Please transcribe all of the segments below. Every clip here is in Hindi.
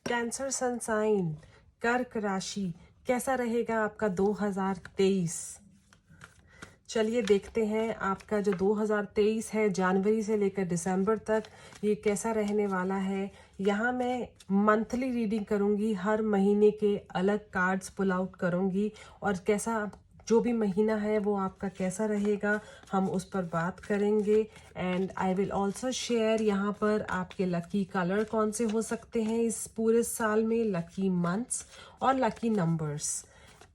कैंसर सन साइन, कर्क राशि, कैसा रहेगा आपका 2023। चलिए देखते हैं आपका जो 2023 है जनवरी से लेकर दिसंबर तक ये कैसा रहने वाला है। यहाँ मैं मंथली रीडिंग करूँगी, हर महीने के अलग कार्ड्स पुल आउट करूँगी और कैसा जो भी महीना है वो आपका कैसा रहेगा हम उस पर बात करेंगे। And I will also share यहाँ पर आपके लकी कलर कौन से हो सकते हैं इस पूरे साल में, लकी मंथ्स और लकी नंबर्स।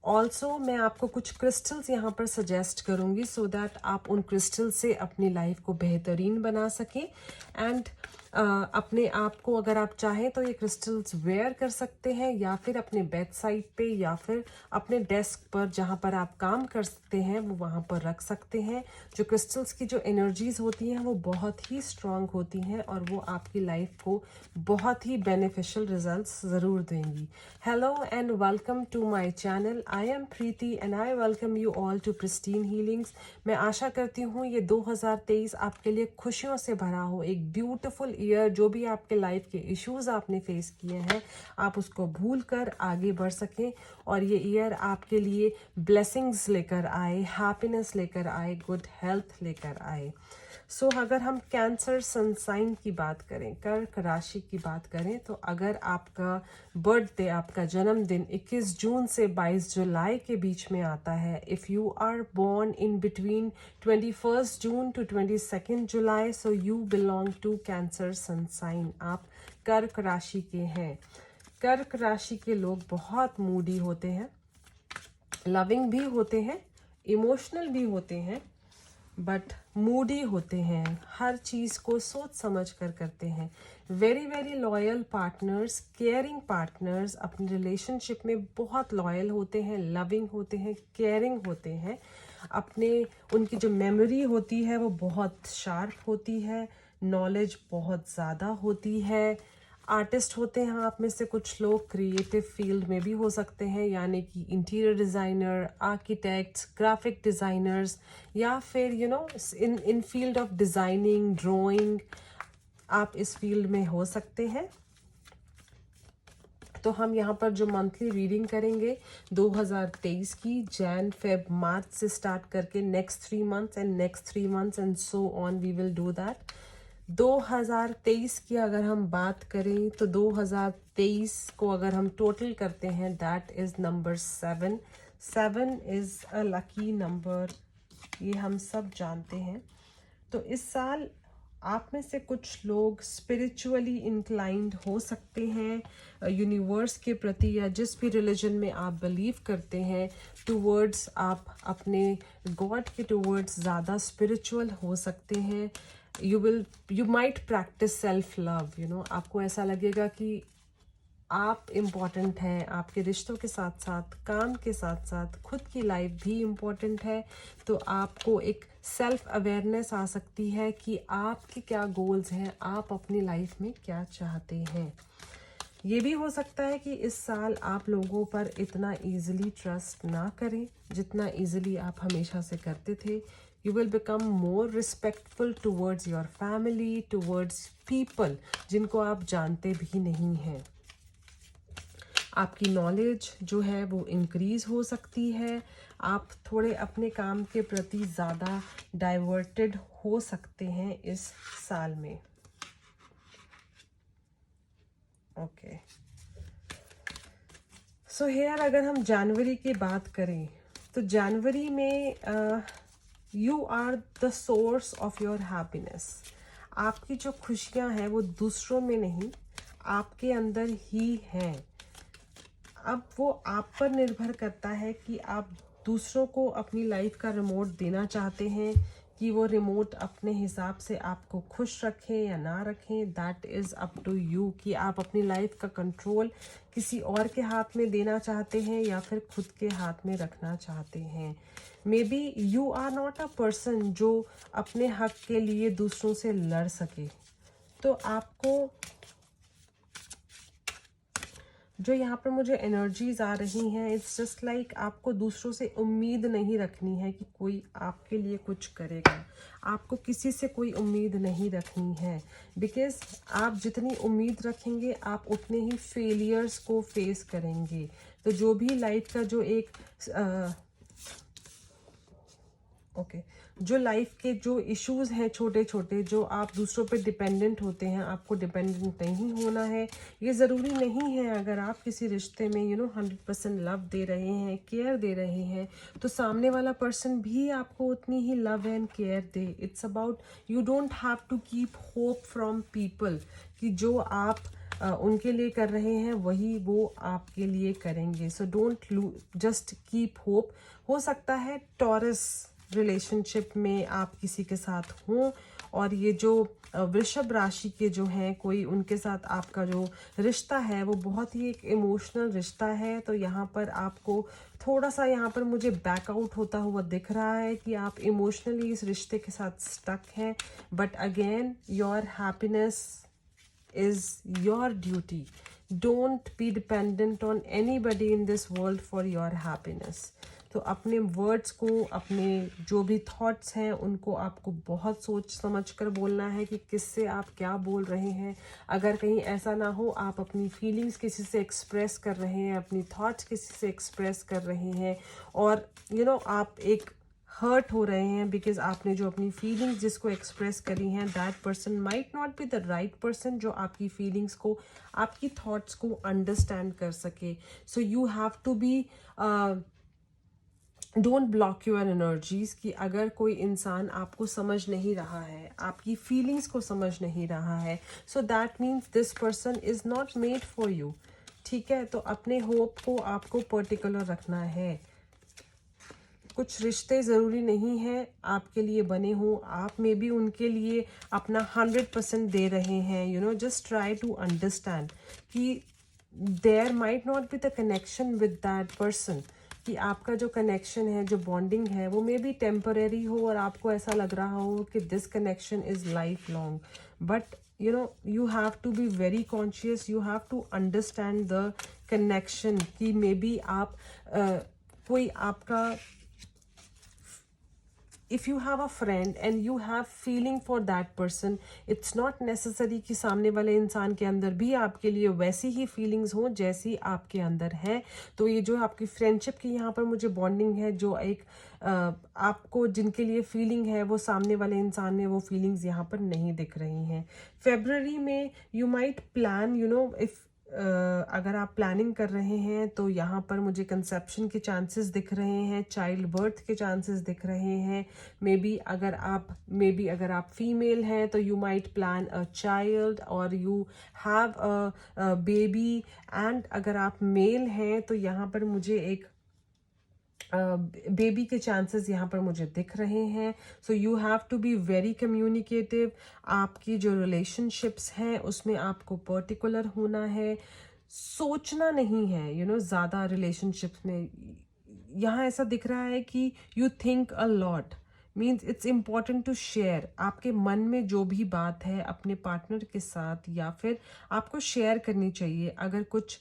ऑल्सो मैं आपको कुछ क्रिस्टल्स यहाँ पर सजेस्ट करूँगी सो दैट आप उन क्रिस्टल से अपनी लाइफ को बेहतरीन बना सकें। एंड अपने आप को अगर आप चाहें तो ये क्रिस्टल्स वेयर कर सकते हैं या फिर अपने बेड साइड पे या फिर अपने डेस्क पर जहाँ पर आप काम कर सकते हैं वो वहाँ पर रख सकते हैं। जो क्रिस्टल्स की जो एनर्जीज होती हैं वो बहुत ही स्ट्रांग होती हैं और वो आपकी लाइफ को बहुत ही बेनिफिशियल रिजल्ट्स ज़रूर देंगी। Hello and welcome to my channel. I am Preeti and I welcome you all to Pristine Healings. मैं आशा करती हूँ ये 2023 आपके लिए खुशियों से भरा हो, एक ब्यूटीफुल ईयर। जो भी आपके लाइफ के इश्यूज आपने फेस किए हैं आप उसको भूल कर आगे बढ़ सकें और ये ईयर आपके लिए ब्लेसिंग्स लेकर आए, हैप्पीनेस लेकर आए, गुड हेल्थ लेकर आए। सो अगर हम कैंसर सनसाइन की बात करें, कर्क राशि की बात करें, तो अगर आपका बर्थडे, आपका जन्मदिन 21 जून से 22 जुलाई के बीच में आता है, if you are born in between 21 June to 22 July, so you belong to Cancer sun sign. आप कर्क राशि के हैं। कर्क राशि के लोग बहुत मूडी होते हैं, लविंग भी होते हैं, इमोशनल भी होते हैं, बट मूडी होते हैं, हर चीज़ को सोच समझ कर करते हैं। Very very loyal partners, caring partners, अपने रिलेशनशिप में बहुत लॉयल होते हैं, लविंग होते हैं, केयरिंग होते हैं। अपने उनकी जो मेमोरी होती है वो बहुत शार्प होती है, नॉलेज बहुत ज़्यादा होती है। आर्टिस्ट होते हैं आप में से कुछ लोग, क्रिएटिव फील्ड में भी हो सकते हैं, यानी कि interior designer, architects, graphic designers या फिर इन फील्ड ऑफ डिज़ाइनिंग, ड्राइंग, आप इस फील्ड में हो सकते हैं। तो हम यहाँ पर जो मंथली रीडिंग करेंगे 2023 की, जैन फेब मार्च से स्टार्ट करके next 3 months and next 3 months and so on, we will do that. 2023 की अगर हम बात करें तो 2023 को अगर हम टोटल करते हैं, that is number 7। 7 is a lucky number, ये हम सब जानते हैं। तो इस साल आप में से कुछ लोग स्पिरिचुअली इंक्लाइंड हो सकते हैं, यूनिवर्स के प्रति या जिस भी रिलीजन में आप बिलीव करते हैं टूवर्ड्स, आप अपने गॉड के टूवर्ड्स ज़्यादा स्पिरिचुअल हो सकते हैं। You might practice self love, आपको ऐसा लगेगा कि आप इम्पॉर्टेंट हैं, आपके रिश्तों के साथ साथ, काम के साथ साथ खुद की लाइफ भी इम्पॉर्टेंट है। तो आपको एक सेल्फ अवेयरनेस आ सकती है कि आपके क्या गोल्स हैं, आप अपनी लाइफ में क्या चाहते हैं। ये भी हो सकता है कि इस साल आप लोगों पर इतना इजीली ट्रस्ट ना करें जितना इजीली आप हमेशा से करते थे। You will become more respectful towards your family, towards people जिनको आप जानते भी नहीं हैं। आपकी नॉलेज जो है वो इंक्रीज़ हो सकती है। आप थोड़े अपने काम के प्रति ज़्यादा डाइवर्टेड हो सकते हैं इस साल में। ओके, सो हेयर अगर हम जनवरी की बात करें तो जनवरी में you are the source of your happiness. आपकी जो खुशियां हैं वो दूसरों में नहीं, आपके अंदर ही हैं। अब वो आप पर निर्भर करता है कि आप दूसरों को अपनी लाइफ का रिमोट देना चाहते हैं कि वो रिमोट अपने हिसाब से आपको खुश रखें या ना रखें। That is up to you कि आप अपनी लाइफ का कंट्रोल किसी और के हाथ में देना चाहते हैं या फिर खुद के हाथ में रखना चाहते हैं। Maybe you are not a person जो अपने हक के लिए दूसरों से लड़ सके, तो आपको जो यहाँ पर मुझे एनर्जीज आ रही हैं, इट्स जस्ट लाइक आपको दूसरों से उम्मीद नहीं रखनी है कि कोई आपके लिए कुछ करेगा। आपको किसी से कोई उम्मीद नहीं रखनी है, बिकॉज आप जितनी उम्मीद रखेंगे आप उतने ही फेलियर्स को फेस करेंगे। तो जो भी लाइफ का जो एक जो लाइफ के जो इश्यूज हैं छोटे छोटे, जो आप दूसरों पे डिपेंडेंट होते हैं, आपको डिपेंडेंट नहीं होना है। ये ज़रूरी नहीं है अगर आप किसी रिश्ते में 100% लव दे रहे हैं, केयर दे रहे हैं, तो सामने वाला पर्सन भी आपको उतनी ही लव एंड केयर दे। It's about you don't have to keep hope from people कि जो आप उनके लिए कर रहे हैं वही वो आपके लिए करेंगे। So don't just keep hope. हो सकता है टॉरस रिलेशनशिप में आप किसी के साथ हों, और ये जो वृषभ राशि के जो हैं कोई, उनके साथ आपका जो रिश्ता है वो बहुत ही एक इमोशनल रिश्ता है। तो यहाँ पर आपको थोड़ा सा यहाँ पर मुझे बैकआउट होता हुआ दिख रहा है कि आप इमोशनली इस रिश्ते के साथ स्टक हैं। But again your happiness is your duty. Don't be dependent on anybody in this world for your happiness. तो अपने वर्ड्स को, अपने जो भी थॉट्स हैं उनको आपको बहुत सोच समझ कर बोलना है कि किससे आप क्या बोल रहे हैं। अगर कहीं ऐसा ना हो आप अपनी फीलिंग्स किसी से एक्सप्रेस कर रहे हैं, अपनी थॉट्स किसी से एक्सप्रेस कर रहे हैं, और आप एक हर्ट हो रहे हैं बिकॉज आपने जो अपनी फीलिंग्स जिसको एक्सप्रेस करी हैं, that person might not be the right person जो आपकी फीलिंग्स को, आपकी थॉट्स को अंडरस्टैंड कर सके। So you have to be don't block your energies कि अगर कोई इंसान आपको समझ नहीं रहा है, आपकी फीलिंग्स को समझ नहीं रहा है, so that means this person is not made for you. ठीक है, तो अपने होप को आपको पर्टिकुलर रखना है। कुछ रिश्ते ज़रूरी नहीं है आपके लिए बने हों, आप में भी उनके लिए अपना 100% दे रहे हैं। जस्ट ट्राई टू अंडरस्टैंड कि there might not be the connection with that person, कि आपका जो कनेक्शन है, जो बॉन्डिंग है, वो मे बी टेम्परेरी हो और आपको ऐसा लग रहा हो कि this connection is life long. But you have to be very conscious, you have to understand the connection कि मे बी आप कोई आपका, if you have a friend and you have feeling for that person, it's not necessary कि सामने वाले इंसान के अंदर भी आपके लिए वैसी ही फीलिंग्स हो जैसी आपके अंदर है। तो ये जो आपकी फ्रेंडशिप की यहाँ पर मुझे बॉन्डिंग है, जो एक आपको जिनके लिए फीलिंग है, वो सामने वाले इंसान में वो फीलिंग्स यहाँ पर नहीं दिख रही हैं। फेब्रुअरी में यू माइट प्लान, इफ अगर आप प्लानिंग कर रहे हैं तो यहाँ पर मुझे कंसेप्शन के चांसेस दिख रहे हैं, चाइल्ड बर्थ के चांसेस दिख रहे हैं। मे बी अगर आप फीमेल हैं तो you might plan a child और you have a baby, and अगर आप मेल हैं तो यहाँ पर मुझे एक बेबी के चांसेस यहाँ पर मुझे दिख रहे हैं। So you have to be very communicative. आपकी जो रिलेशनशिप्स हैं उसमें आपको पर्टिकुलर होना है, सोचना नहीं है ज़्यादा रिलेशनशिप्स में। यहाँ ऐसा दिख रहा है कि you think a lot, means it's important to share. आपके मन में जो भी बात है अपने पार्टनर के साथ या फिर आपको शेयर करनी चाहिए। अगर कुछ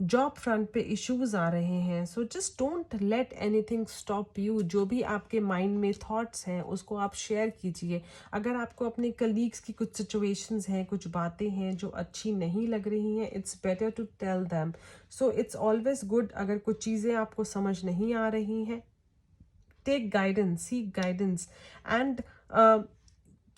जॉब फ्रंट पे इश्यूज आ रहे हैं, so just don't let anything stop you. जो भी आपके माइंड में थॉट्स हैं उसको आप शेयर कीजिए। अगर आपको अपने कलीग्स की कुछ सिचुएशंस हैं, कुछ बातें हैं जो अच्छी नहीं लग रही हैं, it's better to tell them. So it's always good, अगर कुछ चीज़ें आपको समझ नहीं आ रही हैं, take guidance, seek guidance, and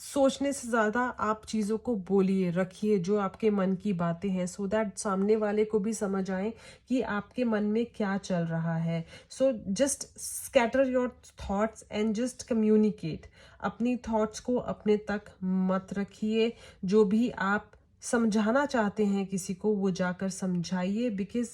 सोचने से ज़्यादा आप चीज़ों को बोलिए, रखिए जो आपके मन की बातें हैं, सो दैट सामने वाले को भी समझ आए कि आपके मन में क्या चल रहा है। So just scatter your thoughts and just communicate. अपनी थॉट्स को अपने तक मत रखिए। जो भी आप समझाना चाहते हैं किसी को, वो जाकर समझाइए, बिकॉज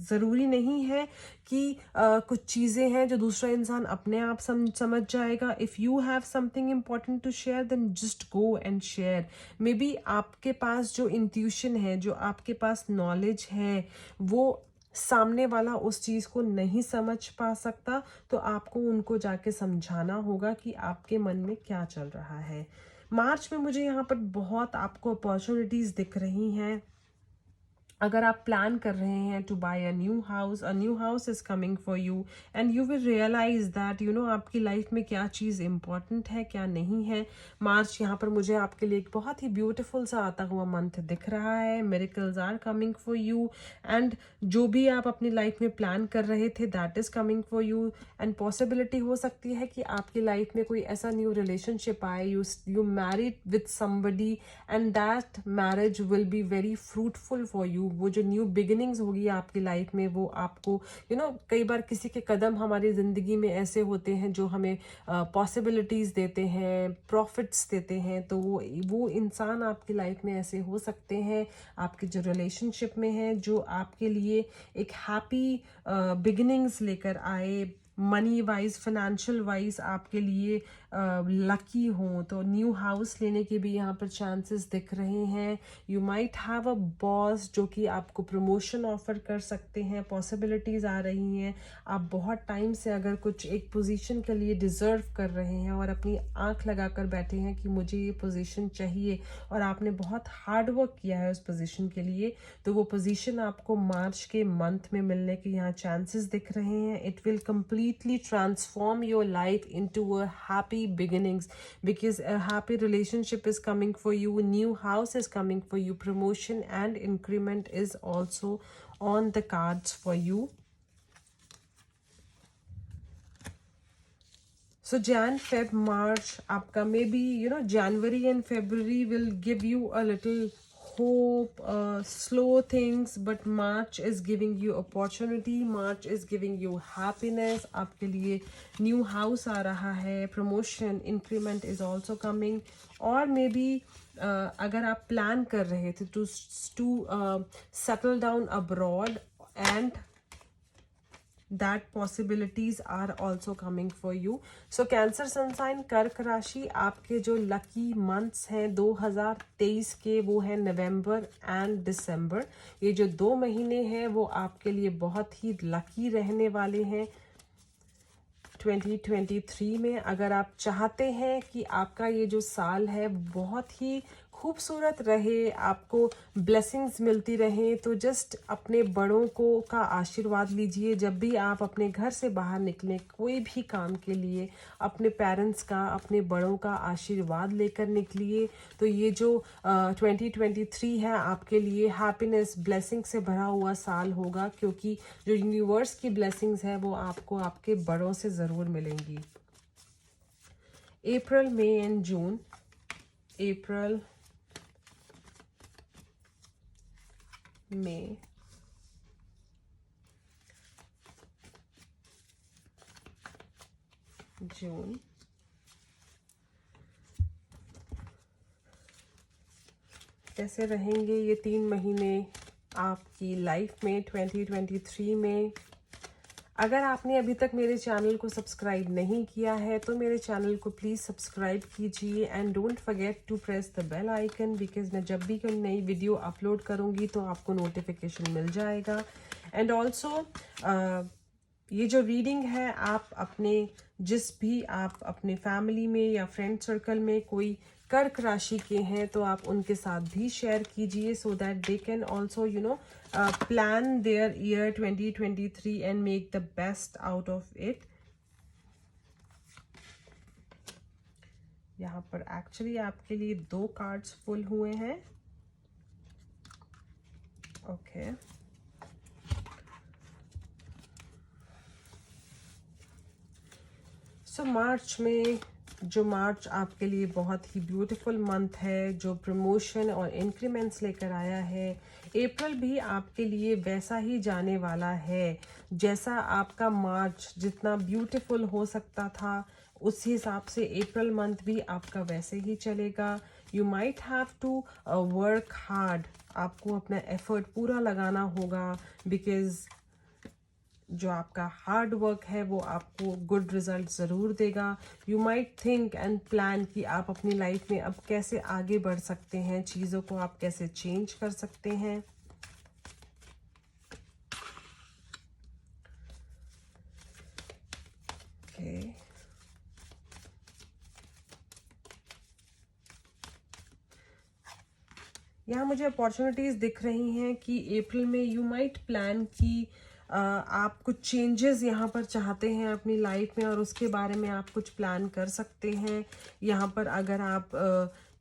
ज़रूरी नहीं है कि कुछ चीज़ें हैं जो दूसरा इंसान अपने आप समझ जाएगा। If you have something important to share then just go and share. Maybe आपके पास जो इंट्यूशन है, जो आपके पास नॉलेज है, वो सामने वाला उस चीज़ को नहीं समझ पा सकता, तो आपको उनको जाके समझाना होगा कि आपके मन में क्या चल रहा है। मार्च में मुझे यहाँ पर बहुत आपको अपॉर्चुनिटीज़ दिख रही हैं। अगर आप प्लान कर रहे हैं to buy a new house is coming for you and you will realise that you know आपकी लाइफ में क्या चीज़ इंपॉर्टेंट है क्या नहीं है। मार्च यहाँ पर मुझे आपके लिए एक बहुत ही ब्यूटीफुल सा आता हुआ मंथ दिख रहा है। Miracles are coming for you and जो भी आप अपनी लाइफ में प्लान कर रहे थे that is coming for you. And possibility हो सकती है कि आपकी लाइफ में कोई ऐसा न्यू रिलेशनशिप आए, you married with somebody and that marriage will be very fruitful for you. वो जो न्यू बिगिनिंग्स होगी आपकी लाइफ में वो आपको कई बार किसी के कदम हमारी ज़िंदगी में ऐसे होते हैं जो हमें पॉसिबिलिटीज़ देते हैं, प्रॉफिट्स देते हैं। तो वो इंसान आपकी लाइफ में ऐसे हो सकते हैं आपके जो रिलेशनशिप में है, जो आपके लिए एक हैप्पी बिगिनिंग्स लेकर आए, मनी वाइज फाइनेंशियल वाइज आपके लिए लकी हो। तो न्यू हाउस लेने के भी यहाँ पर चांसेस दिख रहे हैं। You might have a boss जो कि आपको प्रमोशन ऑफर कर सकते हैं, पॉसिबिलिटीज़ आ रही हैं। आप बहुत टाइम से अगर कुछ एक पोजीशन के लिए डिज़र्व कर रहे हैं और अपनी आंख लगाकर बैठे हैं कि मुझे ये पोजीशन चाहिए और आपने बहुत हार्ड वर्क किया है उस पोजीशन के लिए, तो वो पोजीशन आपको मार्च के मंथ में मिलने के यहाँ चांसेस दिख रहे हैं। It will completely transform your life into a happy beginnings because a happy relationship is coming for you, a new house is coming for you, promotion and increment is also on the cards for you. So Jan, Feb, March, आपका maybe January and February will give you a little hope, slow things, but March is giving you opportunity, March is giving you happiness. आपके लिए new house आ रहा है, promotion, increment is also coming. और maybe अगर आप plan कर रहे थे to settle down abroad and that possibilities are also coming for you. So Cancer sun sign कर्क राशि, आपके जो लकी मंथ्स हैं 2023 के वो है नवंबर एंड दिसंबर। ये जो 2 महीने हैं वो आपके लिए बहुत ही लकी रहने वाले हैं 2023 में। अगर आप चाहते हैं कि आपका ये जो साल है बहुत ही खूबसूरत रहे, आपको ब्लेसिंग्स मिलती रहें, तो जस्ट अपने बड़ों का आशीर्वाद लीजिए। जब भी आप अपने घर से बाहर निकलें कोई भी काम के लिए, अपने पेरेंट्स का, अपने बड़ों का आशीर्वाद लेकर निकलिए। तो ये जो 2023 है आपके लिए हैप्पीनेस, ब्लेसिंग से भरा हुआ साल होगा, क्योंकि जो यूनिवर्स की ब्लेसिंग्स है वो आपको आपके बड़ों से ज़रूर मिलेंगी। अप्रैल, मई एंड जून। अप्रैल, मई, जून। कैसे रहेंगे ये 3 महीने आपकी लाइफ में 2023 में? अगर आपने अभी तक मेरे चैनल को सब्सक्राइब नहीं किया है तो मेरे चैनल को प्लीज़ सब्सक्राइब कीजिए and don't forget to press the bell icon, because मैं जब भी कोई नई वीडियो अपलोड करूँगी तो आपको नोटिफिकेशन मिल जाएगा। एंड ऑल्सो ये जो रीडिंग है आप आप अपने फैमिली में या फ्रेंड सर्कल में कोई कर्क राशि के हैं तो आप उनके साथ भी शेयर कीजिए, so that they can also plan their year 2023 and make the best out of it. यहाँ पर एक्चुअली आपके लिए 2 कार्ड्स फुल हुए हैं। ओके सो मार्च आपके लिए बहुत ही ब्यूटीफुल मंथ है जो प्रमोशन और इंक्रीमेंट्स लेकर आया है। अप्रैल भी आपके लिए वैसा ही जाने वाला है जैसा आपका मार्च जितना ब्यूटीफुल हो सकता था, उस हिसाब से अप्रैल मंथ भी आपका वैसे ही चलेगा। You might have to work hard, आपको अपना एफर्ट पूरा लगाना होगा, बिकॉज जो आपका हार्ड वर्क है वो आपको गुड रिजल्ट ज़रूर देगा। You might think and plan कि आप अपनी लाइफ में अब कैसे आगे बढ़ सकते हैं, चीज़ों को आप कैसे चेंज कर सकते हैं। ओके यहाँ मुझे अपॉर्चुनिटीज़ दिख रही हैं कि अप्रैल में यू माइट प्लान कि आप कुछ चेंजेस यहाँ पर चाहते हैं अपनी लाइफ में, और उसके बारे में आप कुछ प्लान कर सकते हैं। यहाँ पर अगर आप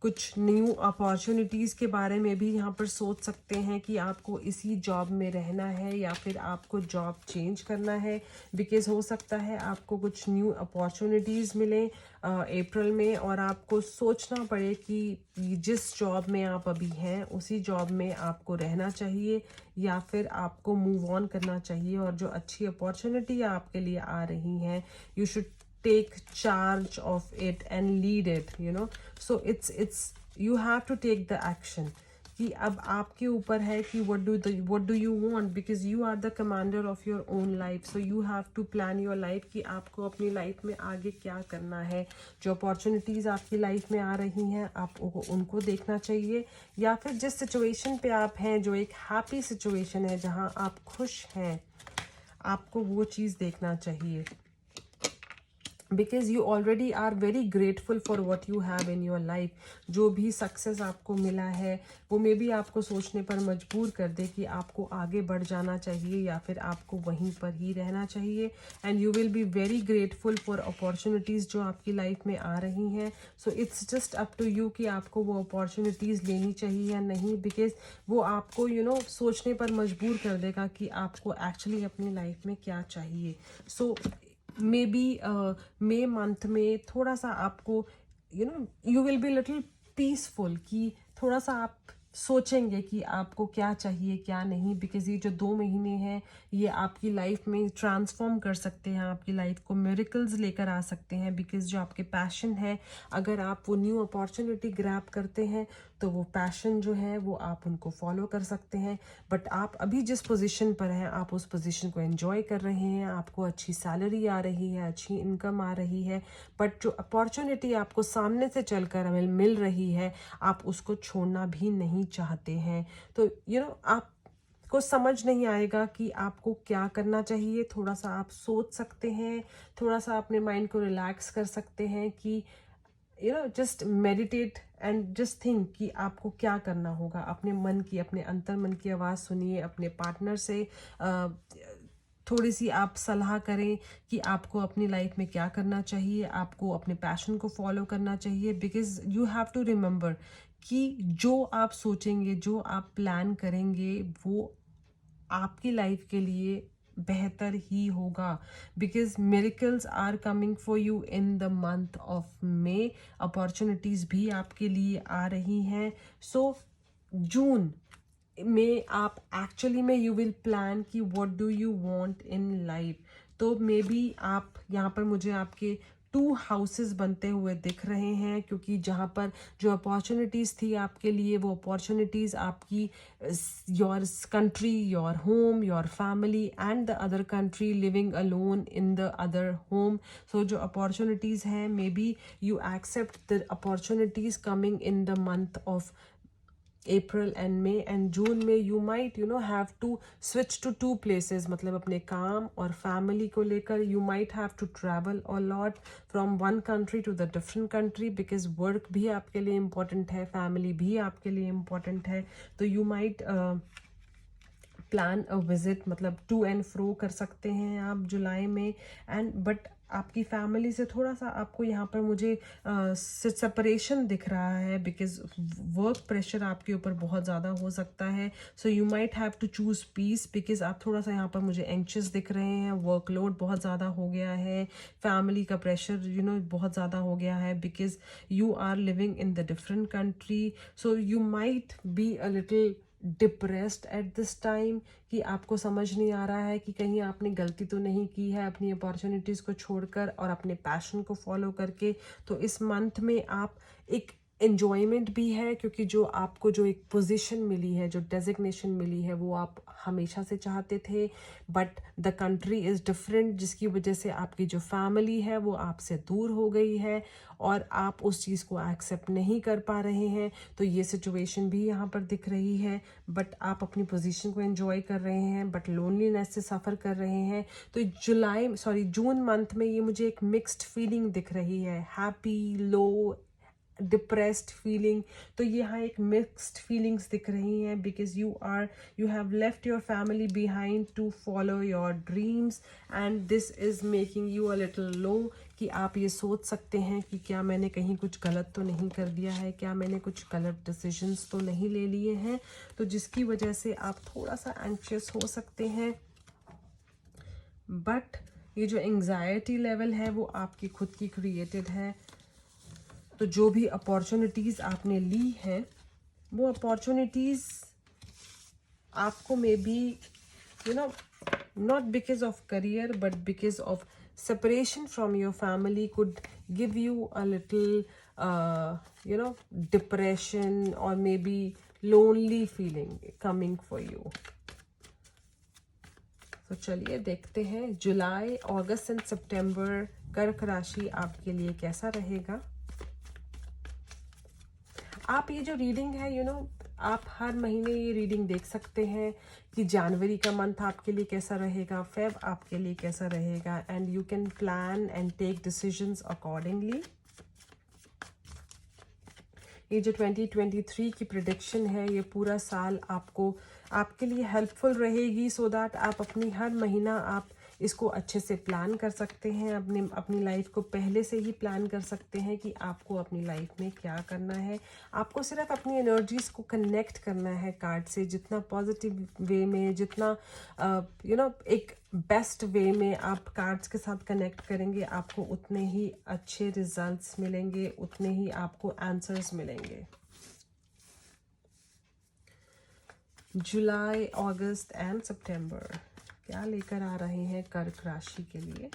कुछ न्यू अपॉर्चुनिटीज़ के बारे में भी यहाँ पर सोच सकते हैं कि आपको इसी जॉब में रहना है या फिर आपको जॉब चेंज करना है, बिकॉज हो सकता है आपको कुछ न्यू अपॉर्चुनिटीज़ मिलें अप्रैल में, और आपको सोचना पड़े कि जिस जॉब में आप अभी हैं उसी जॉब में आपको रहना चाहिए या फिर आपको मूव ऑन करना चाहिए। और जो अच्छी अपॉर्चुनिटी आपके लिए आ रही हैं, you should take charge of it and lead it, you know. So it's you have to take the action कि अब आपके ऊपर है कि what do you want, because you are the commander of your own life, so you have to plan your life कि आपको अपनी लाइफ में आगे क्या करना है। जो अपॉर्चुनिटीज़ आपकी लाइफ में आ रही हैं आपको उनको देखना चाहिए, या फिर जिस सिचुएशन पे आप हैं जो एक हैप्पी सिचुएशन है जहाँ आप खुश हैं, आपको वो चीज़ देखना चाहिए। Because you already are very grateful for what you have in your life. जो भी सक्सेस आपको मिला है वो मे बी आपको सोचने पर मजबूर कर दे कि आपको आगे बढ़ जाना चाहिए या फिर आपको वहीं पर ही रहना चाहिए। And you will be very grateful for opportunities जो आपकी लाइफ में आ रही हैं। So it's just up to you कि आपको वो अपॉर्चुनिटीज़ लेनी चाहिए या नहीं, बिकॉज वो आपको सोचने पर मजबूर कर देगा कि आपको एक्चुअली अपनी लाइफ में क्या चाहिए। सो मे बी मई मंथ में थोड़ा सा आपको you will be little peaceful कि थोड़ा सा आप सोचेंगे कि आपको क्या चाहिए क्या नहीं, बिकॉज ये जो 2 महीने हैं ये आपकी लाइफ में ट्रांसफॉर्म कर सकते हैं, आपकी लाइफ को मिरेकल्स लेकर आ सकते हैं। बिकॉज जो आपके पैशन है, अगर आप वो न्यू अपॉर्चुनिटी ग्रैब करते हैं तो वो पैशन जो है वो आप उनको फॉलो कर सकते हैं। बट आप अभी जिस पोजीशन पर हैं आप उस पोजीशन को एंजॉय कर रहे हैं, आपको अच्छी सैलरी आ रही है, अच्छी इनकम आ रही है, बट जो अपॉर्चुनिटी आपको सामने से चलकर मिल रही है आप उसको छोड़ना भी नहीं चाहते हैं। तो आप को समझ नहीं आएगा कि आपको क्या करना चाहिए। थोड़ा सा आप सोच सकते हैं, थोड़ा सा अपने माइंड को रिलैक्स कर सकते हैं कि just meditate and just think कि आपको क्या करना होगा। अपने मन की, अपने अंतर मन की आवाज़ सुनिए, अपने पार्टनर से थोड़ी सी आप सलाह करें कि आपको अपनी लाइफ में क्या करना चाहिए, आपको अपने पैशन को फॉलो करना चाहिए। Because you have to remember कि जो आप सोचेंगे, जो आप प्लान करेंगे वो आपकी लाइफ के लिए बेहतर ही होगा। Because miracles are coming for you in the month of May. Opportunities भी आपके लिए आ रही हैं। सो जून में आप एक्चुअली में यू विल प्लान कि what do you want in life. तो मे बी आप यहाँ पर मुझे आपके 2 हाउसेस बनते हुए दिख रहे हैं, क्योंकि जहाँ पर जो अपॉर्चुनिटीज़ थी आपके लिए वो अपॉर्चुनिटीज़ आपकी your country, your home, your family and the other country, living alone in the other home. So जो अपॉर्चुनिटीज़ हैं maybe you accept the opportunities coming in the month of April and May. And June में you might have to switch to 2 places, मतलब अपने काम और फैमिली को लेकर you might have to travel a lot from one country to the different country, because work भी आपके लिए इम्पोर्टेंट है, फैमिली भी आपके लिए इम्पोर्टेंट है। तो you might plan a visit, मतलब टू एंड फ्रो कर सकते हैं आप जुलाई में। एंड बट आपकी फैमिली से थोड़ा सा आपको यहाँ पर मुझे सेपरेशन दिख रहा है, बिकॉज वर्क प्रेशर आपके ऊपर बहुत ज़्यादा हो सकता है। So you might have to choose peace, because आप थोड़ा सा यहाँ पर मुझे एंक्शस दिख रहे हैं, वर्कलोड बहुत ज़्यादा हो गया है, फैमिली का प्रेशर बहुत ज़्यादा हो गया है, because you are living in the different country. So you might be a little depressed at this time कि आपको समझ नहीं आ रहा है कि कहीं आपने गलती तो नहीं की है अपनी अपॉर्चुनिटीज़ को छोड़कर और अपने पैशन को फॉलो करके। तो इस मंथ में आप एक एन्जॉयमेंट भी है, क्योंकि जो आपको जो एक पोजीशन मिली है, जो डेजिग्नेशन मिली है वो आप हमेशा से चाहते थे, but the country is different, जिसकी वजह से आपकी जो फैमिली है वो आपसे दूर हो गई है और आप उस चीज़ को एक्सेप्ट नहीं कर पा रहे हैं। तो ये सिचुएशन भी यहाँ पर दिख रही है, बट आप अपनी पोजीशन को एंजॉय कर रहे हैं बट लोनलीनेस से सफ़र कर रहे हैं। तो जून मंथ में ये मुझे एक मिक्स्ड फीलिंग दिख रही है, हैप्पी, लो डिप्रेस्ड फीलिंग, तो यहाँ एक मिक्स्ड फीलिंग्स दिख रही हैं, because you have left your family behind to follow your dreams and this is making you a little low, कि आप ये सोच सकते हैं कि क्या मैंने कहीं कुछ गलत तो नहीं कर दिया है, क्या मैंने कुछ गलत डिसीजंस तो नहीं ले लिए हैं, तो जिसकी वजह से आप थोड़ा सा एंक्शियस हो सकते हैं। बट ये जो एंग्जाइटी लेवल है वो आपकी खुद की क्रिएटेड है। तो जो भी अपॉर्चुनिटीज़ आपने ली हैं वो अपॉर्चुनिटीज़ आपको may be not because of career but because of separation from your family could give you a little depression or maybe lonely feeling coming for you. तो चलिए देखते हैं जुलाई, अगस्त एंड सितंबर कर्क राशि आपके लिए कैसा रहेगा। आप ये जो रीडिंग है आप हर महीने ये रीडिंग देख सकते हैं कि जनवरी का मंथ आपके लिए कैसा रहेगा, फेब आपके लिए कैसा रहेगा, and you can plan and take decisions accordingly. ये जो 2023 की प्रेडिक्शन है ये पूरा साल आपके लिए हेल्पफुल रहेगी, सो दैट आप अपनी हर महीना आप इसको अच्छे से प्लान कर सकते हैं, अपनी लाइफ को पहले से ही प्लान कर सकते हैं कि आपको अपनी लाइफ में क्या करना है। आपको सिर्फ अपनी एनर्जीज को कनेक्ट करना है कार्ड से, जितना पॉजिटिव वे में, जितना एक बेस्ट वे में आप कार्ड्स के साथ कनेक्ट करेंगे, आपको उतने ही अच्छे रिजल्ट्स मिलेंगे, उतने ही आपको आंसर्स मिलेंगे। जुलाई, अगस्त एंड सितंबर क्या लेकर आ रहे हैं कर्क राशि के लिए।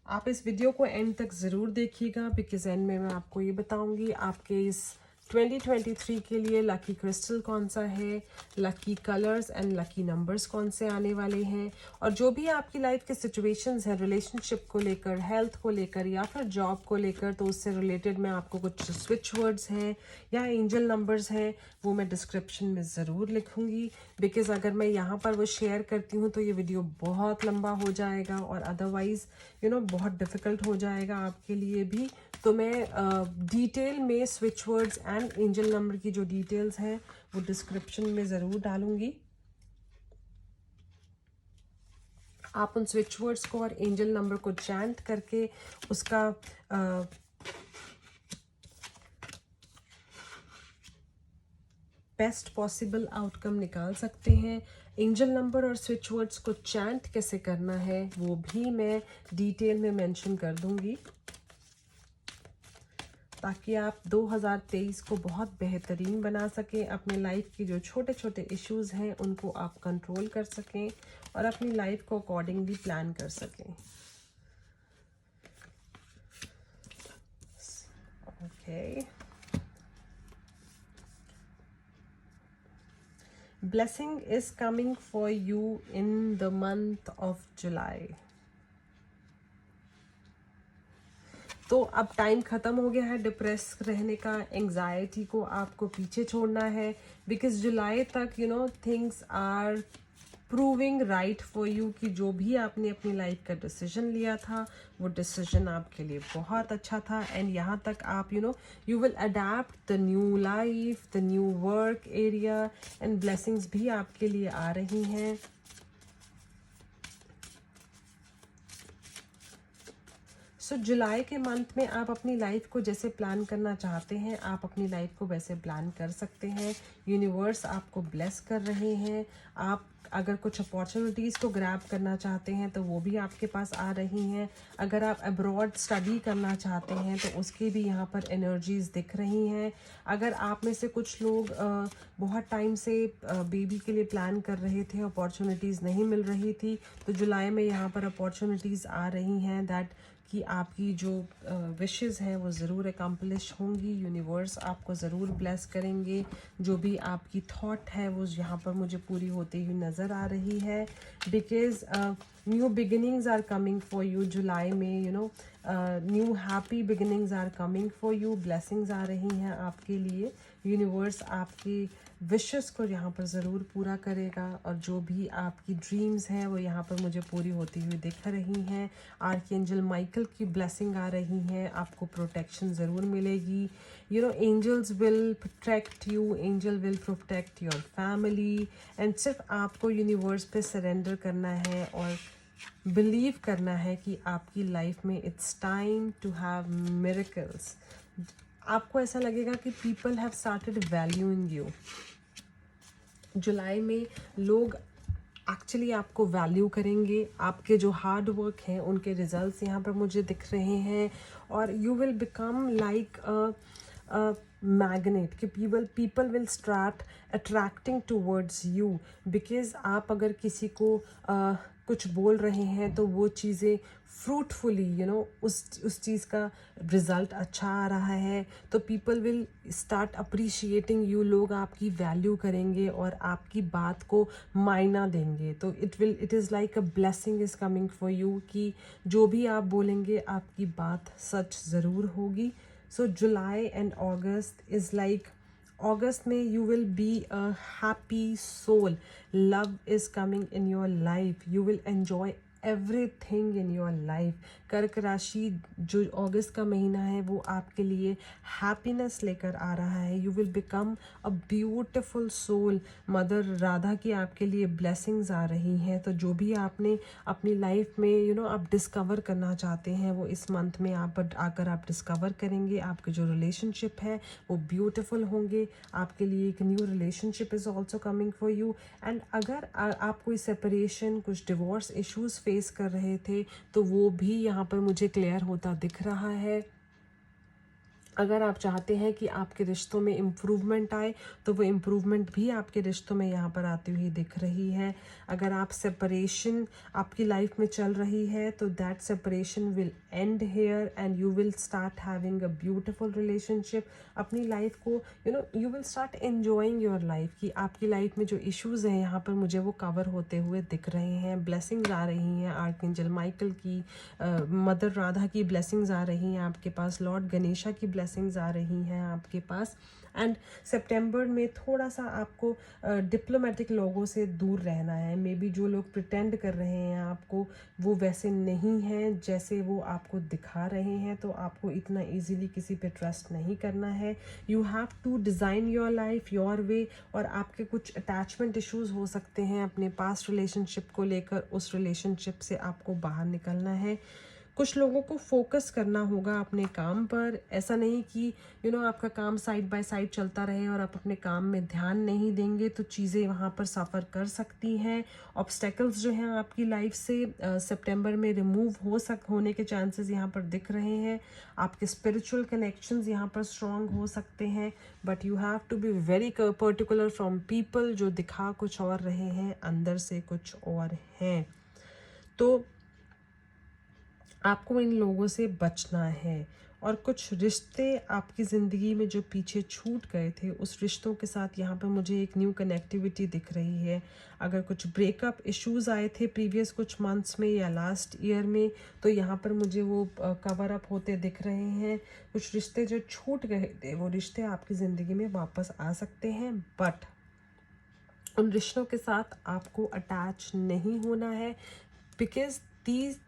आप इस वीडियो को एंड तक ज़रूर देखिएगा, बिकॉज एंड में मैं आपको ये बताऊंगी आपके इस 2023 के लिए लकी क्रिस्टल कौन सा है, lucky colours and lucky numbers कौन से आने वाले हैं, और जो भी आपकी लाइफ के सिचुएशंस हैं रिलेशनशिप को लेकर, हेल्थ को लेकर या फिर जॉब को लेकर, तो उससे रिलेटेड मैं आपको कुछ स्विच वर्ड्स हैं या एंजल नंबर्स हैं वो मैं डिस्क्रिप्शन में ज़रूर लिखूंगी, बिकॉज अगर मैं यहाँ पर वो शेयर करती हूँ तो ये वीडियो बहुत लंबा हो जाएगा और अदरवाइज़ बहुत डिफ़िकल्ट हो जाएगा आपके लिए भी। तो मैं डिटेल में switch words and angel number की जो डिटेल्स हैं वो डिस्क्रिप्शन में ज़रूर डालूंगी। आप उन स्विच वर्ड्स को और एंजल नंबर को चैंट करके उसका बेस्ट पॉसिबल आउटकम निकाल सकते हैं। एंजल नंबर और स्विच वर्ड्स को चैंट कैसे करना है वो भी मैं डिटेल में मेंशन कर दूंगी, ताकि आप 2023 को बहुत बेहतरीन बना सकें, अपने लाइफ के जो छोटे छोटे इश्यूज हैं उनको आप कंट्रोल कर सकें और अपनी लाइफ को अकॉर्डिंगली प्लान कर सकें। Okay, blessing is coming for you in the month of July. तो अब टाइम ख़त्म हो गया है डिप्रेस रहने का, एंग्जाइटी को आपको पीछे छोड़ना है, बिकॉज जुलाई तक things are proving right for you कि जो भी आपने अपनी लाइफ का डिसीजन लिया था वो डिसीजन आपके लिए बहुत अच्छा था, एंड यहाँ तक आप you will adapt the new life, the new work area, and blessings भी आपके लिए आ रही हैं। सो जुलाई के मंथ में आप अपनी लाइफ को जैसे प्लान करना चाहते हैं आप अपनी लाइफ को वैसे प्लान कर सकते हैं। यूनिवर्स आपको ब्लेस कर रहे हैं। आप अगर कुछ अपॉर्चुनिटीज़ को ग्रैब करना चाहते हैं तो वो भी आपके पास आ रही हैं। अगर आप अब्रॉड स्टडी करना चाहते हैं तो उसकी भी यहाँ पर एनर्जीज़ दिख रही हैं। अगर आप में से कुछ लोग बहुत टाइम से बेबी के लिए प्लान कर रहे थे, अपॉर्चुनिटीज़ नहीं मिल रही थी, तो जुलाई में यहाँ पर अपॉर्चुनिटीज़ आ रही हैं दैट कि आपकी जो विशेस हैं वो ज़रूर अकम्प्लिश होंगी। यूनिवर्स आपको ज़रूर ब्लेस करेंगे। जो भी आपकी थॉट है वो यहाँ पर मुझे पूरी होती हुई नज़र आ रही है, because new beginnings are coming for you. जुलाई में new happy beginnings are coming for you. Blessings आ रही हैं आपके लिए। यूनिवर्स आपकी विशेस को यहाँ पर ज़रूर पूरा करेगा और जो भी आपकी ड्रीम्स हैं वो यहाँ पर मुझे पूरी होती हुई दिख रही हैं। आर्कएंजल माइकल की ब्लेसिंग आ रही है, आपको प्रोटेक्शन ज़रूर मिलेगी। You know angels will protect you, angel will protect your family. And सिर्फ आपको यूनिवर्स पे सरेंडर करना है और बिलीव करना है कि आपकी लाइफ में it's time to have miracles. आपको ऐसा लगेगा कि people have started valuing you. जुलाई में लोग एक्चुअली आपको वैल्यू करेंगे, आपके जो हार्ड वर्क हैं उनके रिजल्ट्स यहाँ पर मुझे दिख रहे हैं। और you will become like a magnet कि people will start attracting towards you. Because आप अगर किसी को कुछ बोल रहे हैं तो वो चीज़ें फ्रूटफुली उस चीज़ का रिज़ल्ट अच्छा आ रहा है, तो people will start appreciating you. लोग आपकी वैल्यू करेंगे और आपकी बात को मायना देंगे। तो it is like a blessing is coming for you कि जो भी आप बोलेंगे आपकी बात सच ज़रूर होगी। So July and August is like, August में you will be a happy soul, love is coming in your life, you will enjoy everything in your life. कर्क राशि जो अगस्त का महीना है वो आपके लिए हैप्पीनेस लेकर आ रहा है। You will become a beautiful soul. Mother Radha की आपके लिए ब्लेसिंग्स आ रही हैं। तो जो भी आपने अपनी लाइफ में आप डिस्कवर करना चाहते हैं वो इस मंथ में आप आकर आप डिस्कवर करेंगे। आपके जो रिलेशनशिप है वो ब्यूटिफुल होंगे। आपके लिए एक new relationship is also coming for you. And अगर आप कोई सेपरेशन, कुछ डिवोर्स इश्यूज फेस कर रहे थे तो वो भी यहाँ पर मुझे क्लियर होता दिख रहा है। अगर आप चाहते हैं कि आपके रिश्तों में इम्प्रूवमेंट आए तो वो इम्प्रूवमेंट भी आपके रिश्तों में यहाँ पर आती हुई दिख रही है। अगर आप सेपरेशन आपकी लाइफ में चल रही है तो that separation will end here and you will start having a beautiful relationship. अपनी लाइफ को you will start enjoying your life कि आपकी लाइफ में जो इश्यूज़ हैं यहाँ पर मुझे वो कवर होते हुए दिख रहे हैं। ब्लेसिंग्स आ रही हैं आर्कएंजल माइकल की, मदर राधा की ब्लेसिंग्स आ रही हैं आपके पास, लॉर्ड गणेशा की ब्लेसिंग्स आ रही हैं आपके पास। एंड सितंबर में थोड़ा सा आपको डिप्लोमेटिक लोगों से दूर रहना है। मे बी जो लोग प्रिटेंड कर रहे हैं आपको वो वैसे नहीं हैं जैसे वो आपको दिखा रहे हैं, तो आपको इतना इजीली किसी पे ट्रस्ट नहीं करना है। You have to design your life your way. और आपके कुछ अटैचमेंट इश्यूज हो सकते हैं अपने पास्ट रिलेशनशिप को लेकर, उस रिलेशनशिप से आपको बाहर निकलना है। कुछ लोगों को फोकस करना होगा अपने काम पर। ऐसा नहीं कि आपका काम साइड बाय साइड चलता रहे और आप अपने काम में ध्यान नहीं देंगे तो चीज़ें वहाँ पर सफ़र कर सकती हैं। ऑब्स्टेकल्स जो हैं आपकी लाइफ से सितंबर में रिमूव होने के चांसेस यहाँ पर दिख रहे हैं। आपके स्पिरिचुअल कनेक्शंस यहाँ पर स्ट्रॉन्ग हो सकते हैं, but you have to be very particular from people जो दिखा कुछ और रहे हैं, अंदर से कुछ और हैं। तो आपको इन लोगों से बचना है। और कुछ रिश्ते आपकी ज़िंदगी में जो पीछे छूट गए थे उस रिश्तों के साथ यहाँ पर मुझे एक न्यू कनेक्टिविटी दिख रही है। अगर कुछ ब्रेकअप इश्यूज़ आए थे प्रीवियस कुछ मंथ्स में या लास्ट ईयर में तो यहाँ पर मुझे वो कवर अप होते दिख रहे हैं। कुछ रिश्ते जो छूट गए थे वो रिश्ते आपकी ज़िंदगी में वापस आ सकते हैं, बट उन रिश्तों के साथ आपको अटैच नहीं होना है। Because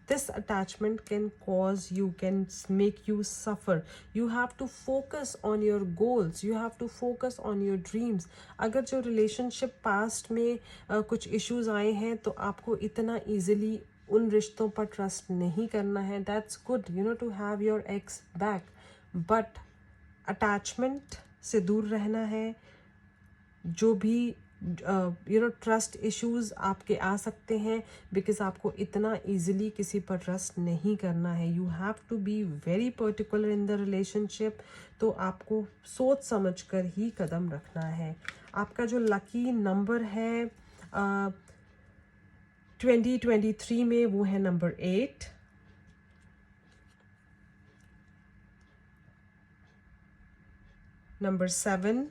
this attachment can cause you, can make you suffer. You have to focus on your goals, you have to focus on your dreams. अगर जो relationship past में कुछ issues आए हैं तो आपको इतना easily उन रिश्तों पर ट्रस्ट नहीं करना है। That's good, to have your ex back, but attachment से दूर रहना है। जो भी ट्रस्ट इश्यूज आपके आ सकते हैं बिकॉज आपको इतना इजीली किसी पर ट्रस्ट नहीं करना है। You have to be very particular in the relationship. तो आपको सोच समझ कर ही कदम रखना है। आपका जो लकी नंबर है 2023 में वो है number 8, number 7,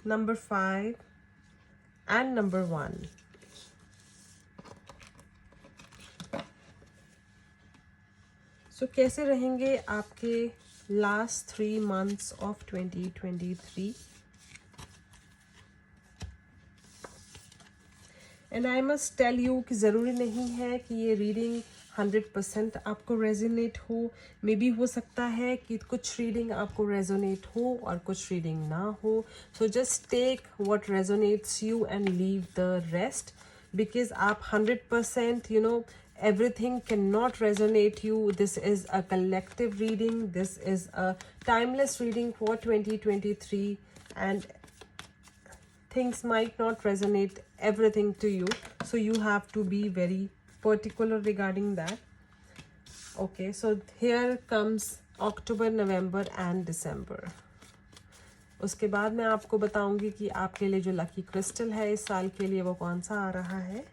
number 5 and number 1. So कैसे रहेंगे आपके last 3 months of 2023? And I must tell you कि ज़रूरी नहीं है कि ये रीडिंग 100% आपको रेजोनेट हो. मे बी हो सकता है कि कुछ रीडिंग आपको रेजोनेट हो और कुछ रीडिंग ना हो. So just take what resonates you and leave the rest, because आप 100% everything cannot resonate you. This is a collective reading. This is a timeless reading for 2023, and things might not resonate everything to you, so you have to be very particular regarding that. Okay, so here comes October, November and December. उसके बाद मैं आपको बताऊंगी कि आपके लिए जो लकी क्रिस्टल है इस साल के लिए वो कौन सा आ रहा है.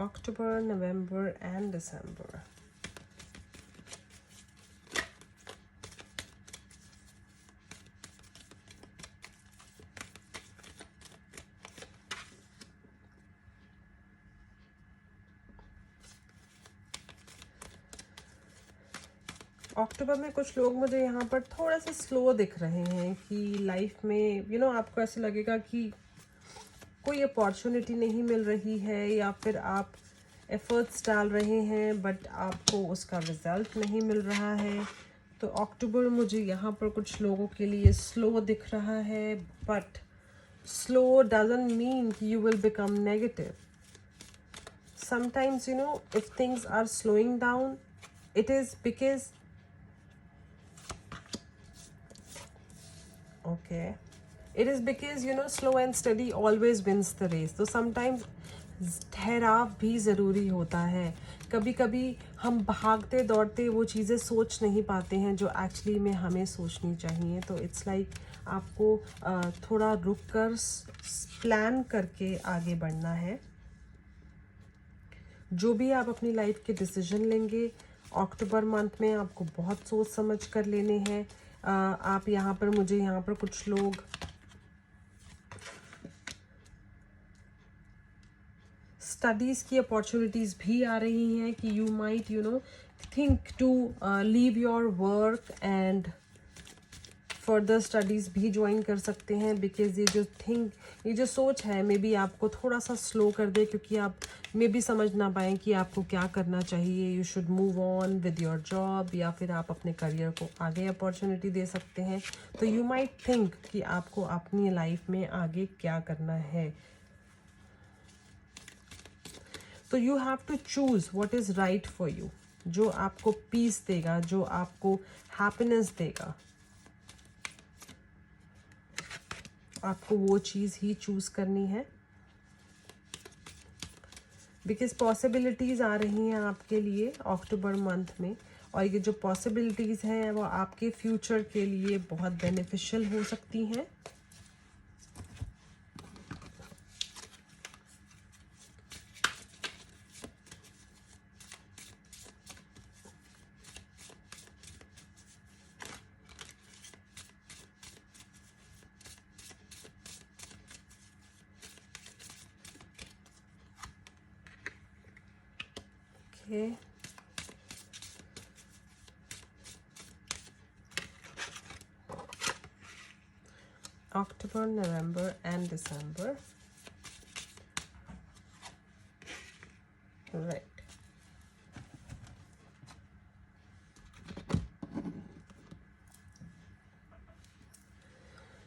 October, November and December. अक्टूबर में कुछ लोग मुझे यहाँ पर थोड़ा सा स्लो दिख रहे हैं कि लाइफ में आपको ऐसा लगेगा कि कोई अपॉर्चुनिटी नहीं मिल रही है, या फिर आप एफर्ट्स डाल रहे हैं बट आपको उसका रिजल्ट नहीं मिल रहा है. तो अक्टूबर मुझे यहाँ पर कुछ लोगों के लिए स्लो दिख रहा है, बट स्लो डजंट मीन कि you will become negative. Sometimes if things are slowing down, it is because slow and steady always wins the race. तो sometimes ठहराव भी ज़रूरी होता है. कभी कभी हम भागते दौड़ते वो चीज़ें सोच नहीं पाते हैं जो एक्चुअली में हमें सोचनी चाहिए. तो इट्स लाइक आपको थोड़ा रुक कर प्लान करके आगे बढ़ना है. जो भी आप अपनी लाइफ के डिसीजन लेंगे अक्टूबर मंथ में आपको बहुत सोच समझ कर लेने हैं. आप यहाँ पर मुझे यहाँ पर कुछ लोग स्टडीज़ की अपॉर्चुनिटीज़ भी आ रही हैं कि you might think to leave your work and further studies भी ज्वाइन कर सकते हैं. बिकॉज ये जो सोच है मे बी आपको थोड़ा सा स्लो कर दे, क्योंकि आप मे बी समझ ना पाएँ कि आपको क्या करना चाहिए. You should move on with your job, या फिर आप अपने करियर को आगे अपॉर्चुनिटी दे सकते हैं. तो यू माइट थिंक कि आपको अपनी लाइफ में आगे क्या करना है. तो you have to choose what is right for you. जो आपको पीस देगा, जो आपको हैप्पीनेस देगा, आपको वो चीज़ ही चूज़ करनी है. बिकॉज पॉसिबिलिटीज़ आ रही हैं आपके लिए अक्टूबर मंथ में, और ये जो पॉसिबिलिटीज़ हैं वो आपके फ्यूचर के लिए बहुत बेनिफिशियल हो सकती हैं. Okay. October, November and December. Right.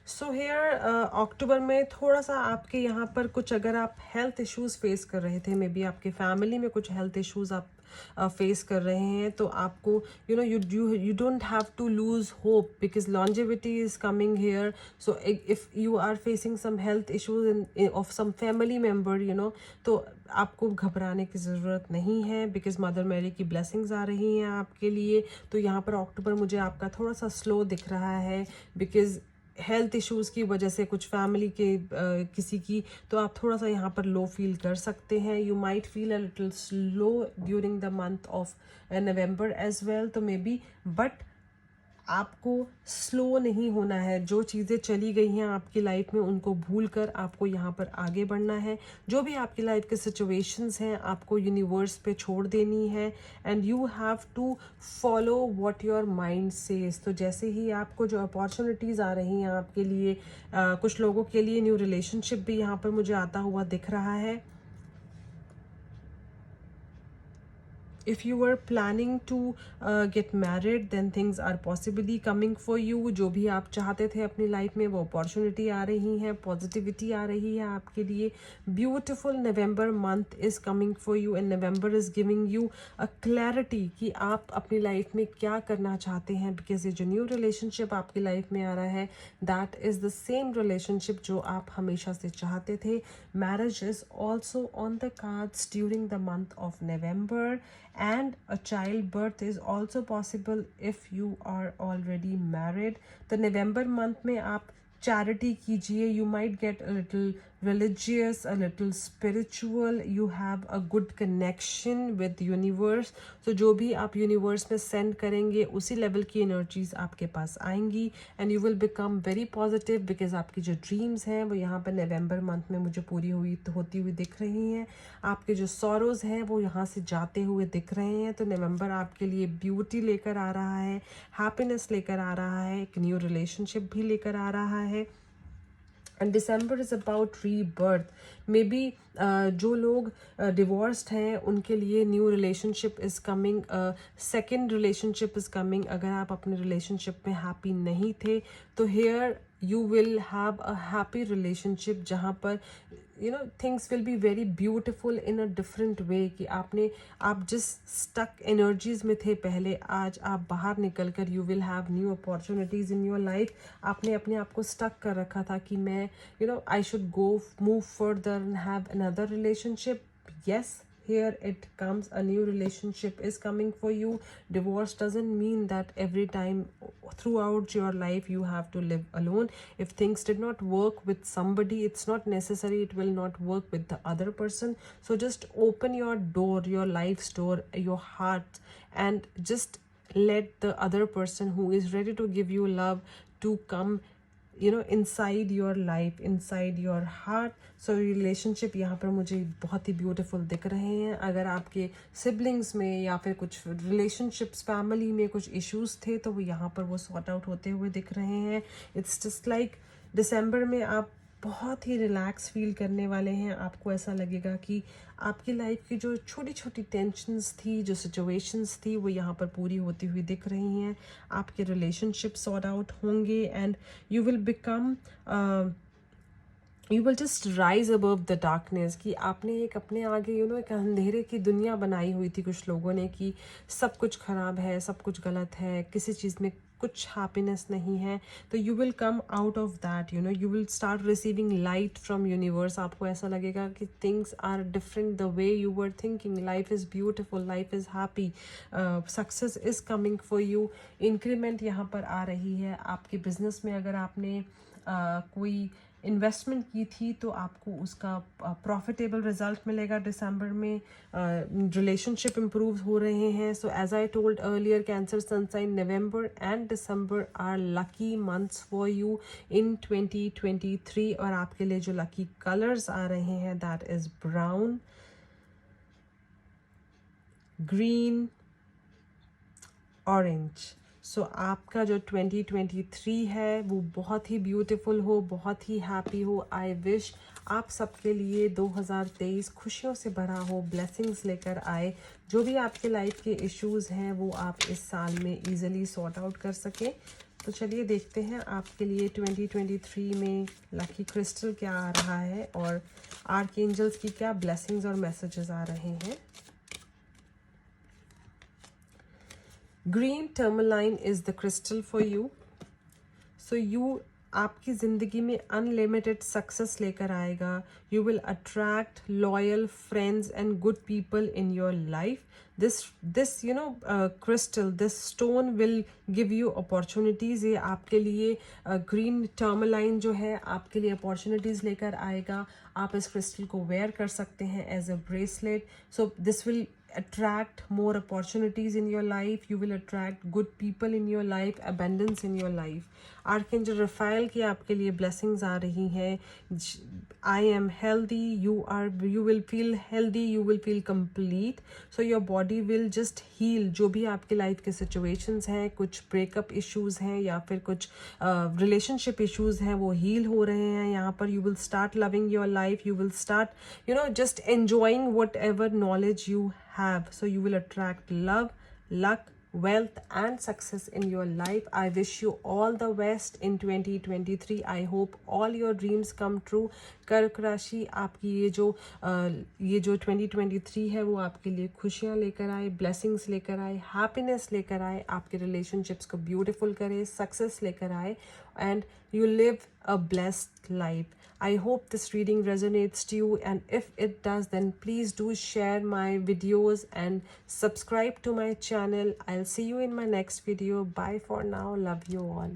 So here अक्टूबर में थोड़ा सा आपके यहाँ पर कुछ, अगर आप हेल्थ इश्यूज फेस कर रहे थे, मे बी आपके फैमिली में कुछ हेल्थ इश्यूज आप फेस कर रहे हैं, तो आपको you don't have to lose hope because longevity is coming here. So if you are facing some health issues of some family member, तो आपको घबराने की ज़रूरत नहीं है, बिकॉज मदर मैरी की ब्लेसिंग्स आ रही हैं आपके लिए. तो यहाँ पर अक्टूबर मुझे आपका थोड़ा सा स्लो दिख रहा है, बिकॉज हेल्थ इश्यूज़ की वजह से, कुछ फैमिली के किसी की, तो आप थोड़ा सा यहाँ पर लो फील कर सकते हैं. You might feel a little slow during the month of November as well. तो मे बी, बट आपको स्लो नहीं होना है. जो चीज़ें चली गई हैं आपकी लाइफ में उनको भूल कर आपको यहाँ पर आगे बढ़ना है. जो भी आपकी लाइफ के सिचुएशंस हैं आपको यूनिवर्स पे छोड़ देनी है. And you have to follow what your mind says. तो जैसे ही आपको जो अपॉर्चुनिटीज़ आ रही हैं आपके लिए, कुछ लोगों के लिए न्यू रिलेशनशिप भी यहाँ पर मुझे आता हुआ दिख रहा है. if you were planning to get married, then things are possibly coming for you. जो भी आप चाहते थे अपनी लाइफ में वो अपॉर्चुनिटी आ रही है, पॉजिटिविटी आ रही है आपके लिए. Beautiful November month is coming for you and November is giving you a clarity कि आप अपनी लाइफ में क्या करना चाहते हैं. बिकॉज ये जो न्यू रिलेशनशिप आपकी लाइफ में आ रहा है, that is the same relationship जो आप हमेशा से चाहते थे. Marriage is also on the cards during the month of November. And a childbirth is also possible if you are already married. तो नवंबर मंथ में आप चैरिटी कीजिए. You might get a little religious, a little spiritual. You have a good connection with universe. So जो भी आप यूनिवर्स में सेंड करेंगे उसी लेवल की एनर्जीज आपके पास आएंगी. And you will become very positive because आपकी जो ड्रीम्स हैं वो यहाँ पर नवंबर मंथ में मुझे पूरी होती हुई दिख रही हैं. आपके जो सॉरोज हैं वो यहाँ से जाते हुए दिख रहे हैं. तो नवंबर आपके लिए ब्यूटी लेकर आ रहा है, हैप्पीनेस लेकर आ रहा है, एक न्यू रिलेशनशिप भी लेकर आ रहा है. And December is about rebirth. May be जो लोग डिवोर्स्ड हैं उनके लिए new relationship is coming, second relationship is coming. अगर आप अपने रिलेशनशिप में हैप्पी नहीं थे तो hair you will have a happy relationship जहाँ पर things will be very beautiful in a different way. कि आप जिस stuck energies में थे पहले, आज आप बाहर निकल कर you will have new opportunities in your life. आपने अपने आप को stuck कर रखा था कि मैं I should move further and have another relationship. Yes, here it comes, a new relationship is coming for you. Divorce doesn't mean that every time throughout your life you have to live alone. If things did not work with somebody, it's not necessary it will not work with the other person. So just open your door, your life's door, your heart, and just let the other person who is ready to give you love to come inside your life, inside your heart. So relationship यहाँ पर मुझे बहुत ही ब्यूटीफुल दिख रहे हैं. अगर आपके सिबलिंग्स में या फिर कुछ रिलेशनशिप्स, फैमिली में कुछ इश्यूज थे तो वो यहाँ पर वो सॉर्ट आउट होते हुए दिख रहे हैं. इट्स जस्ट लाइक दिसंबर में आप बहुत ही रिलैक्स फील करने वाले हैं. आपको ऐसा लगेगा कि आपकी लाइफ की जो छोटी छोटी टेंशन्स थी, जो सिचुएशंस थी, वो यहाँ पर पूरी होती हुई दिख रही हैं. आपके रिलेशनशिप सॉर्ट आउट होंगे and you will become, you will just rise above the darkness. कि आपने एक अपने आगे एक अंधेरे की दुनिया बनाई हुई थी कुछ लोगों ने, कि सब कुछ ख़राब है, सब कुछ गलत है, किसी चीज़ में कुछ हैप्पीनेस नहीं है. तो you will come out of that. You will start receiving light from universe. आपको ऐसा लगेगा कि things are different the way you were thinking. Life is beautiful, life is happy, success is coming for you. Increment यहाँ पर आ रही है. आपके बिजनेस में अगर आपने कोई इन्वेस्टमेंट की थी तो आपको उसका प्रॉफिटेबल रिजल्ट मिलेगा दिसंबर में. रिलेशनशिप इम्प्रूव हो रहे हैं. So as I told earlier, Cancer, sun sign, November and December are lucky months for you in 2023. और आपके लिए जो लकी कलर्स आ रहे हैं that is brown, green, orange. So आपका जो 2023 है वो बहुत ही ब्यूटीफुल हो, बहुत ही हैप्पी हो. आई विश आप सबके लिए 2023 खुशियों से भरा हो, ब्लेसिंग्स लेकर आए. जो भी आपके लाइफ के इश्यूज़ हैं वो आप इस साल में ईजिली सॉर्ट आउट कर सकें. तो चलिए देखते हैं आपके लिए 2023 में लकी क्रिस्टल क्या आ रहा है और आर्कएंजल्स की क्या ब्लेसिंग्स और मैसेजेस आ रहे हैं. Green tourmaline is the crystal for you. So you आपकी ज़िंदगी में अनलिमिटेड सक्सेस लेकर आएगा. You will attract loyal friends and good people in your life. this crystal, this stone will give you opportunities. ये आपके लिए ग्रीन टर्मलाइन जो है आपके लिए अपॉर्चुनिटीज़ लेकर आएगा. आप इस क्रिस्टल को वेयर कर सकते हैं as a bracelet. So this will attract more opportunities in your life. You will attract good people in your life, abundance in your life. Archangel Rafale की आपके लिए ब्लेसिंग्स आ रही हैं. I am healthy, you will feel healthy, you will feel complete. So your body will just heal. जो भी आपके लाइफ के सिचुएशंस हैं, कुछ ब्रेकअप इश्यूज हैं या फिर कुछ रिलेशनशिप इश्यूज हैं, वो हील हो रहे हैं यहाँ पर. You will start loving your life. You will start just enjoying whatever knowledge you have. So you will attract love, luck, wealth and success in your life. I wish you all the best in 2023. I hope all your dreams come true. कर्क राशि, आपकी ये जो 2023 है वो आपके लिए खुशियाँ लेकर आए, ब्लेसिंग्स लेकर आए, हैप्पीनेस लेकर आए, आपके रिलेशनशिप्स को ब्यूटीफुल करे, सक्सेस लेकर आए, and you live a blessed life. I hope this reading resonates to you, and if it does, then please do share my videos and subscribe to my channel. I'll see you in my next video. Bye for now. Love you all.